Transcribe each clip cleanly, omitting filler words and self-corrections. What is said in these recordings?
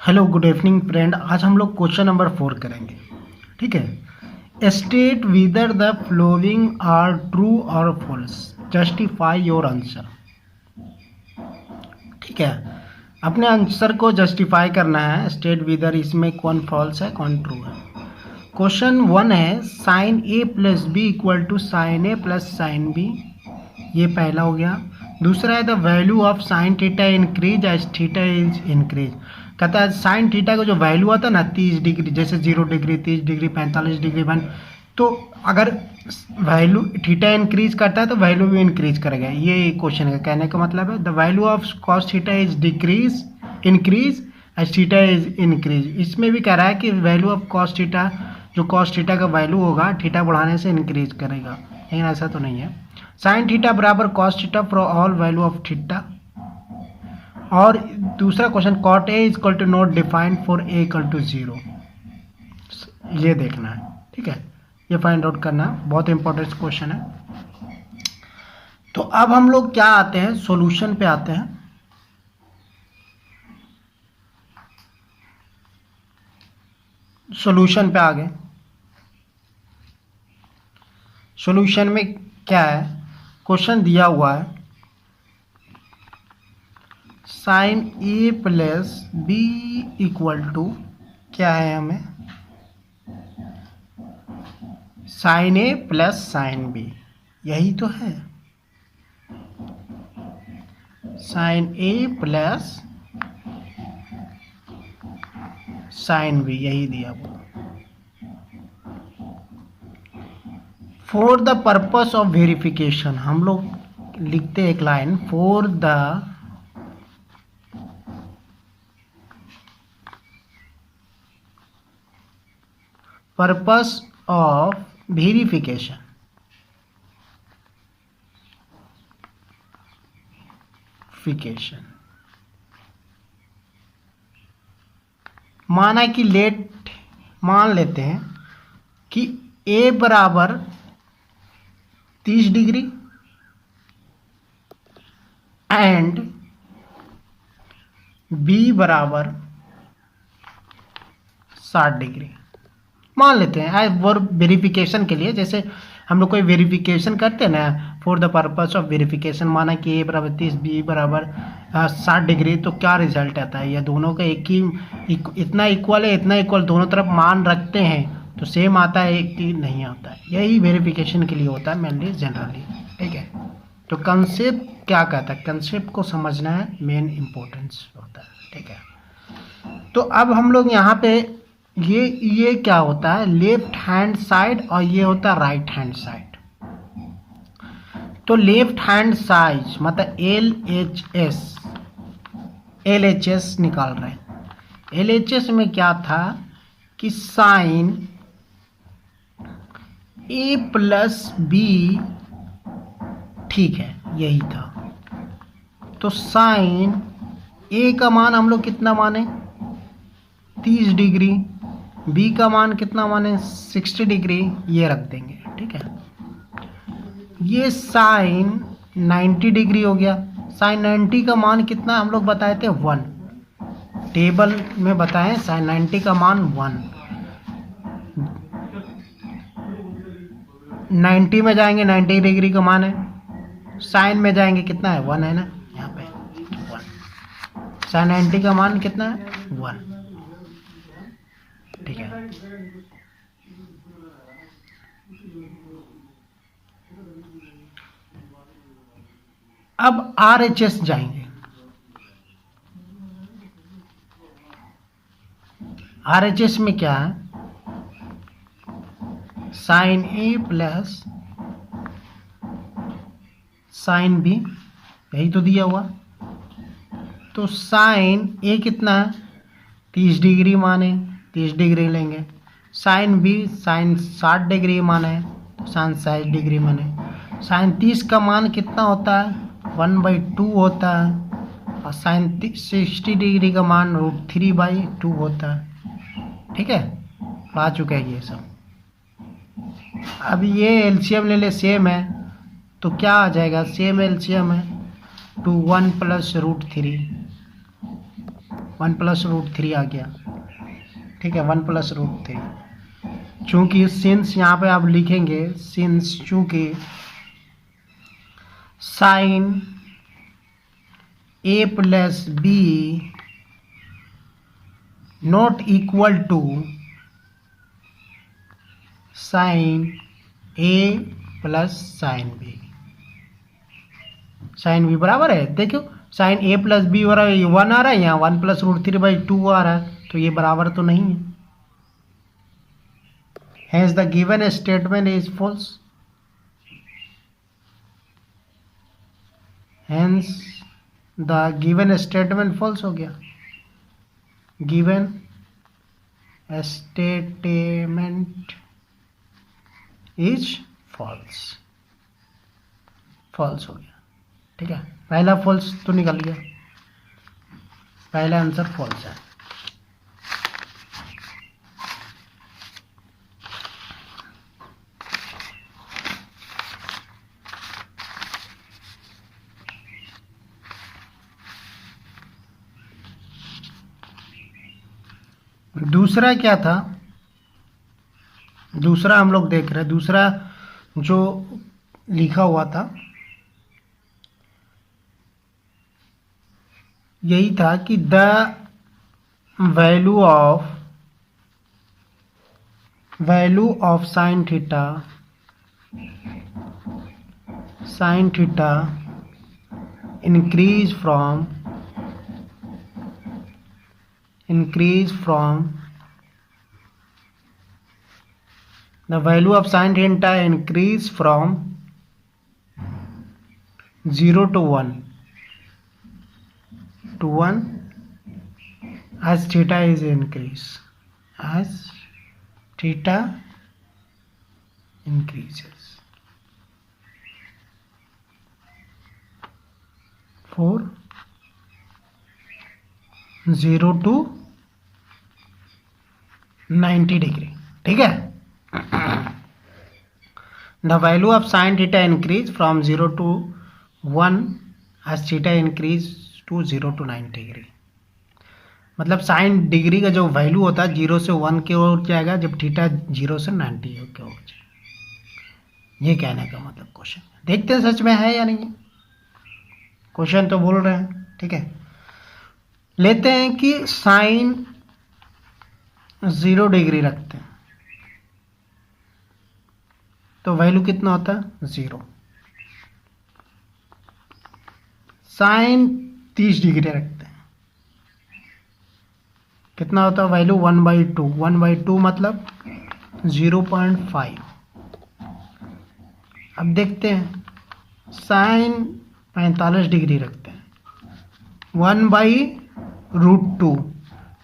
Hello good evening friend. आज हम लोग क्वेश्चन नंबर 4 करेंगे। ठीक है। State whether the following are true और फॉल्स, जस्टिफाई योर आंसर। ठीक है, अपने आंसर को जस्टिफाई करना है। स्टेट विदर इसमें कौन फॉल्स है कौन ट्रू है। क्वेश्चन 1 है sine A plus B equal to sine A plus sine B, ये पहला हो गया। दूसरा है the value of sine theta increase as theta is increase. कहता है साइन थीटा का जो वैल्यू आता है ना 30 डिग्री, जैसे 0 डिग्री 30 डिग्री 45 डिग्री 1, तो अगर वैल्यू थीटा इंक्रीज करता है तो वैल्यू भी इंक्रीज करेगा। ये क्वेश्चन का कहने का मतलब है the value of cos theta is decrease increase as theta is increase. इसमें भी कह रहा है कि वैल्यू ऑफ कॉस थीटा, जो कॉस थीटा का वैल्यू होगा थीटा बढ़ाने से इंक्रीज करेगा, लेकिन ऐसा तो नहीं है। साइन थीटा बराबर cos theta for all value of theta. और दूसरा question cot A equal to not defined for A equal to 0, ये देखना है। ठीक है, ये फाइंड आउट करना बहुत इंपॉर्टेंट क्वेश्चन है। तो अब हम लोग क्या आते हैं, सॉल्यूशन पे आते हैं। सॉल्यूशन पे आ गए। सॉल्यूशन में क्या है, क्वेश्चन दिया हुआ है sine A plus B equal to क्या है, हमें sine A plus sine B, यही तो है। Sine A plus sine B, यही दिया हुआ। For the purpose of verification, हम लोग लिखते हैं एक line, for the purpose of verification. माना कि लेट मान लेते हैं कि ए बराबर 30 डिग्री एंड बी बराबर 60 डिग्री मान लेते हैं वो वेरिफिकेशन के लिए। जैसे हम लोग कोई वेरिफिकेशन करते हैं ना, for the purpose of verification, माना कि ए बराबर 30 बी बराबर 60 डिग्री, तो क्या रिजल्ट आता है, ये दोनों का एक ही इतना इक्वल है, इतना इक्वल, दोनों तरफ मान रखते हैं तो सेम आता है, एक ही नहीं आता है। यही वेरिफिकेशन के लिए होता है मेनली, जनरली। ठीक है, तो कंसेप्ट क्या कहता है, कंसेप्ट को समझना है, मेन इम्पोर्टेंस होता है। ठीक है, तो अब हम लोग यहाँ पे ये क्या होता है, लेफ्ट हैंड साइड और ये होता है राइट हैंड साइड। तो लेफ्ट हैंड साइड मतलब LHS निकाल रहे हैं। LHS में क्या था कि साइन A प्लस बी, ठीक है, यही था। तो साइन A का मान हम लोग कितना माने, 30 डिग्री, बी का मान कितना माने 60 डिग्री, ये रख देंगे। ठीक है, ये साइन 90 डिग्री हो गया। साइन 90 का मान कितना हम लोग बताए थे 1, टेबल में बताएं साइन 90 का मान 1। 90 में जाएंगे 90 डिग्री का मान है, साइन में जाएंगे कितना है 1 है ना, यहाँ पे 1। साइन 90 का मान कितना है 1। ठीक है, अब RHS जाएंगे। RHS में क्या है, sine A plus sine B, यही तो दिया हुआ। तो साइन A कितना है 30 डिग्री माने, 30 डिग्री लेंगे। साइन B साइन 60 डिग्री माने, तो साइन 60 डिग्री माने। साइन 30 का मान कितना होता है 1/2 होता है, और साइन 60 डिग्री का मान √3/2 होता है। ठीक है, आ चुका है ये सब। अब ये एलसीएम ले ले, सेम है, तो क्या आ जाएगा, सेम एलसीएम है, 2 1 + √3 1+√3 आ गया, ठीक है, 1+√3। चूंकि सिंस यहाँ पे आप लिखेंगे, सिंस चूंकि sine a plus B not equal to sine a plus sine B. Sine B बराबर है, देखो साइन a प्लस बी हो रहा है, 1 आ रहा है, यहाँ 1+√3/2 आ रहा है, तो ये बराबर तो नहीं है। Hence the given statement is false. Hence the given statement false हो गया। Given statement is false, false हो गया, ठीक है। पहला false तो निकल गया, पहला आंसर false है। दूसरा क्या था, दूसरा हम लोग देख रहे हैं, दूसरा जो लिखा हुआ था यही था कि the value of sine theta increase from the value of sin theta increase from 0 to 1 as theta is increase, as theta increases for 0 to 90 degree, ठीक है। The value of sin theta increase from 0 to 1 as theta increase to 0 to 90 degree. मतलब sign degree का जो value होता है 0 से 1 की ओर जाएगा जब थीटा 0 से 90 की ओर जाएगा। ये कहने का मतलब क्वेश्चन, देखते हैं सच में है या नहीं। क्वेश्चन तो बोल रहे हैं, ठीक है। लेते हैं कि साइन 0 डिग्री रखते हैं तो वैल्यू कितना होता है 0। साइन 30 डिग्री रखते हैं कितना होता है वैल्यू 1/2। 1/2 मतलब 0.5। अब देखते हैं साइन 45 डिग्री रखते हैं 1/√2।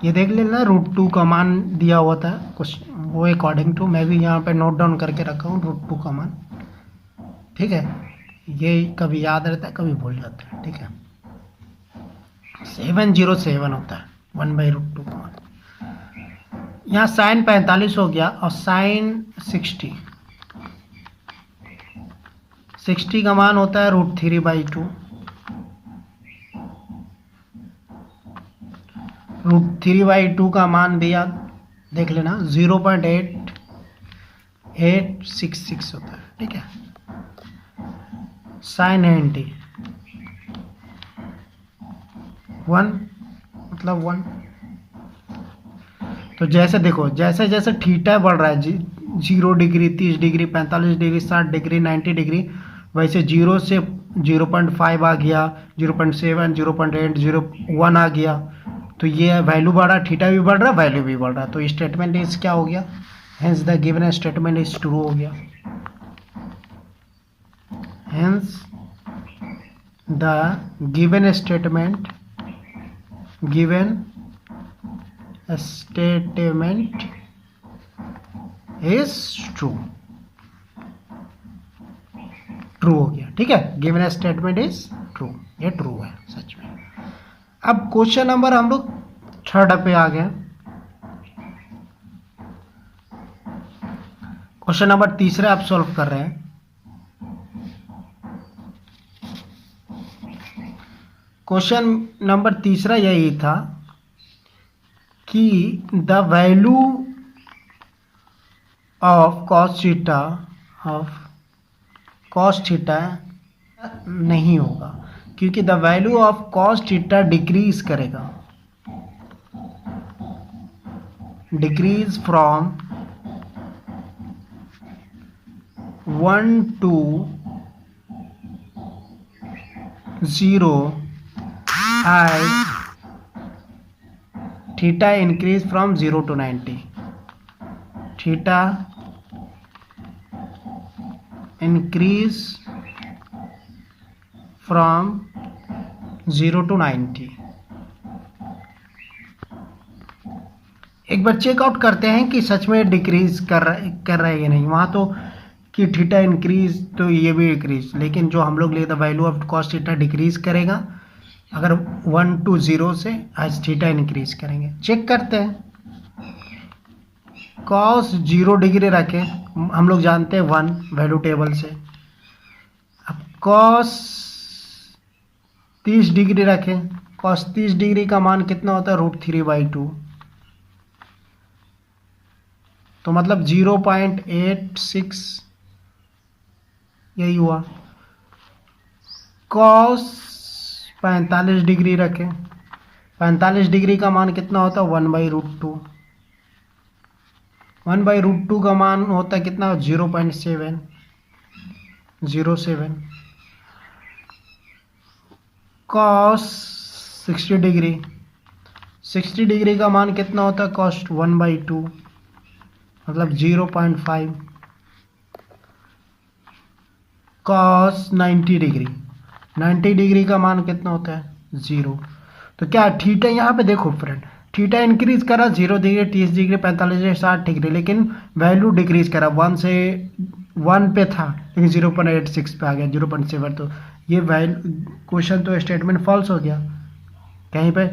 ये देख लेना √2 का मान दिया हुआ था कुछ, वो अकॉर्डिंग टू मैं भी यहाँ पे नोट डाउन करके रखा हूँ √2 का मान, ठीक है। ये कभी याद रहता है कभी भूल जाता है, ठीक है। 707 होता है 1/√2 का मान। यहाँ साइन 45 हो गया और साइन 60 का मान होता है √3/2। √3/2 का मान दिया देख लेना 0.8866 होता है, ठीक है। साइन 90 1 मतलब 1। तो जैसे देखो जैसे जैसे थीटा बढ़ रहा है 0 degree 30 degree 45 degree 60 degree 90 degree, वैसे 0 से 0.5 आ गया, 0.7 0.8 0.1 आ गया, तो ये वैल्यू बढ़ रहा, थीटा भी बढ़ रहा, वैल्यू भी बढ़ रहा। तो स्टेटमेंट इज क्या हो गया, hence the given statement is true हो गया। Hence the given statement is true हो गया, ठीक है। गिवन स्टेटमेंट इज ट्रू, ये ट्रू है सच में। अब क्वेश्चन नंबर हम लोग 3rd पे आ गए। क्वेश्चन नंबर 3 आप सॉल्व कर रहे हैं। क्वेश्चन नंबर 3 यही था कि the value of cos theta नहीं होगा, क्योंकि the value of cos theta decrease करेगा, decrease from 1 to 0 as theta increase from 0 to 90. Theta increase from 0 to 90. एक बार चेकआउट करते हैं कि सच में डिक्रीज कर रहा है या नहीं। वहाँ तो कि थीटा इंक्रीज तो ये भी डिक्रीज, लेकिन जो हम लोग लेते value of cos theta decrease करेगा अगर 1 to 0 से आज थीटा इंक्रीज करेंगे। चेक करते हैं। कॉस 0 डिग्री रखें, हम लोग जानते हैं 1 वैल्यू टेबल से। अब कॉस 30 डिग्री रखें, कॉस 30 डिग्री का मान कितना होता है √3/2, तो मतलब 0.86 यही हुआ। कॉस 45 डिग्री रखें, 45 डिग्री का मान कितना होता है 1/√2, 1/√2 का मान होता है कितना 0.707। कॉस 60 डिग्री, 60 डिग्री का मान कितना होता है कॉस 1/2, मतलब 0.5। कॉस 90 डिग्री, 90 डिग्री का मान कितना होता है 0। तो क्या थीटा यहाँ पे देखो फ्रेंड, थीटा इंक्रीज करा 0 डिग्री, 30 डिग्री, 45 डिग्री, 60 डिग्री, लेकिन वैल्यू डिक्रीज करा 1 से 1 पे था लेकिन 0.86 पे आ गया, 0.7। तो ये वैल्यू क्वेश्चन तो स्टेटमेंट फॉल्स हो गया। कहीं पे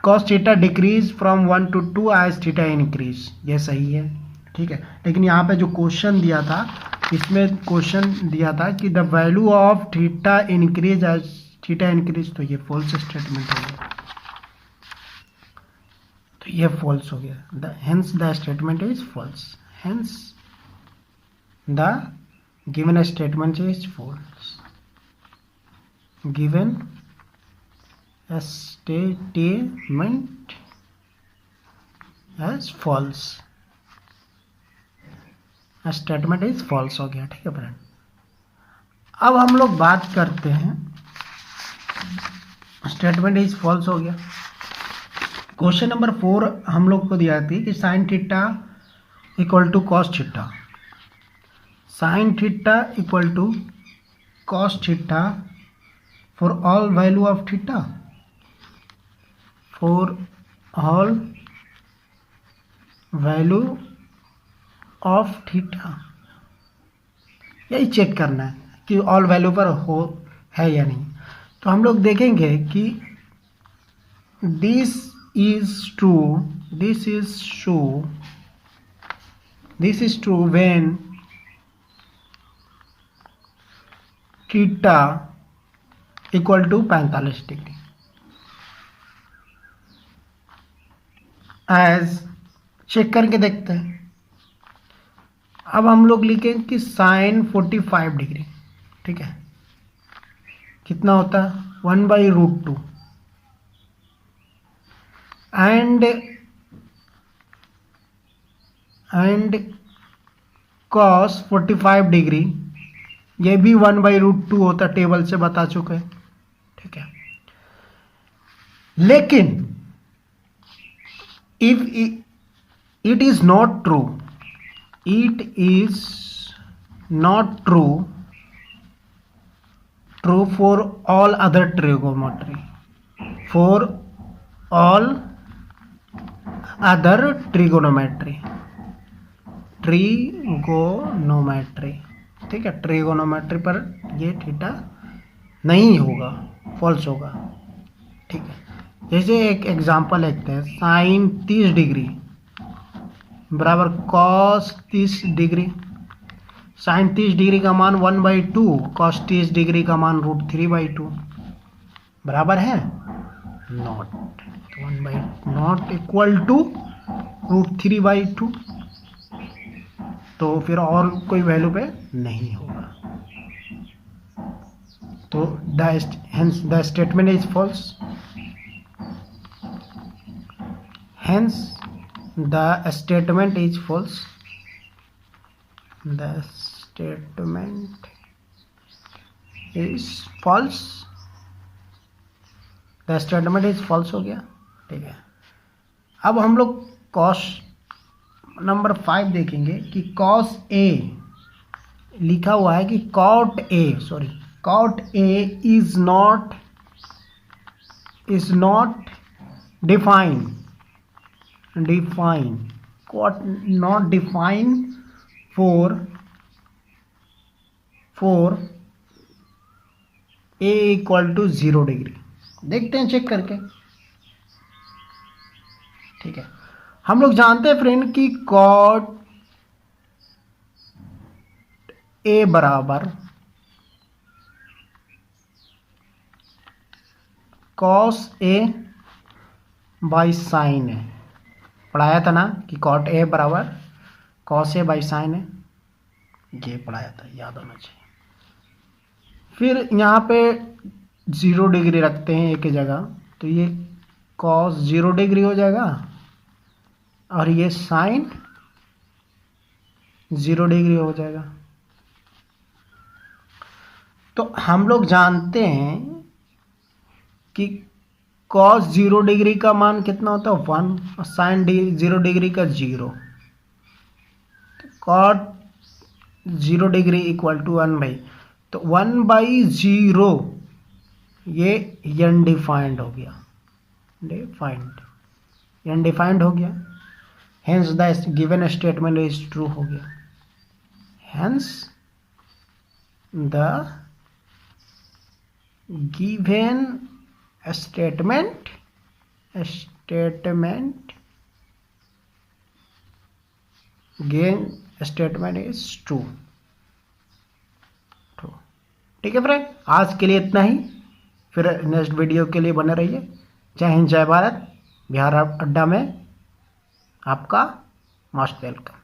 cos theta decrease from 1 to 2 as theta increase, ये सही है, ठीक है। लेकिन यहाँ पे जो क्वेश्चन दिया था, इसमें क्वेश्चन दिया था कि the value of theta increase as theta increase, तो ये फॉल्स स्टेटमेंट हो गया, तो ये फॉल्स हो गया। Hence the statement is false, hence the given statement is false. Given statement as false, statement is false हो गया, ठीक है फ्रेंड। अब हम लोग बात करते हैं, स्टेटमेंट इज फॉल्स हो गया। क्वेश्चन नंबर 4 हम लोग को दिया थी कि sine theta equal to cos theta, sine theta equal to cos theta for all value of theta, for all value of theta. यही चेक करना है कि ऑल वैल्यू पर हो है या नहीं। तो हम लोग देखेंगे कि this is true, this is true, this is true when theta equal to 45 degree, एज चेक करके देखते हैं। अब हम लोग लिखें कि साइन 45 डिग्री, ठीक है, कितना होता है 1/√2 एंड कॉस 45 डिग्री, ये भी 1/√2 होता, टेबल से बता चुके हैं, ठीक है। लेकिन if it is not true, it is not true for all other trigonometry, for all other trigonometry, ठीक है। ट्रिगोनोमेट्री पर ये थीटा नहीं होगा, फॉल्स होगा, ठीक है। जैसे एक एग्जांपल लेते हैं, साइन 30 डिग्री बराबर कॉस 30 डिग्री, साइन 30 डिग्री का मान 1/2, कॉस 30 डिग्री का मान √3/2 बराबर है नॉट, तो 1 नॉट इक्वल टू √3/2, तो फिर और कोई वैल्यू पे नहीं होगा, तो hence the statement is false. Hence the statement is false. The statement is false. The statement is false हो गया, ठीक है। अब हम लोग cos नंबर 5 देखेंगे कि cos A लिखा हुआ है कि cot A is not defined, cot not defined for A equal to 0 degree. देखते हैं चेक करके, ठीक है। हम लोग जानते हैं फ्रेंड कि cot A बराबर cos A बाई साइन है, पढ़ाया था ना कि cot A बराबर cos A बाई साइन है, ये पढ़ाया था, याद होना चाहिए। फिर यहाँ पे 0 डिग्री रखते हैं एक जगह, तो ये cos 0 डिग्री हो जाएगा और ये साइन 0 डिग्री हो जाएगा। तो हम लोग जानते हैं कि cos 0 डिग्री का मान कितना होता है 1 और साइन 0 डिग्री का 0, तो cot 0 डिग्री इक्वल टू 1/, तो 1/0 ये अनडिफाइंड हो गया, अनडिफाइंड हो गया। Hence the given statement is true हो गया। Hence the given statement is true. ठीक है फ्रेंड, आज के लिए इतना ही, फिर नेक्स्ट वीडियो के लिए बने रहिए। जय हिंद, जय भारत। बिहार अड्डा में आपका मोस्ट वेलकम।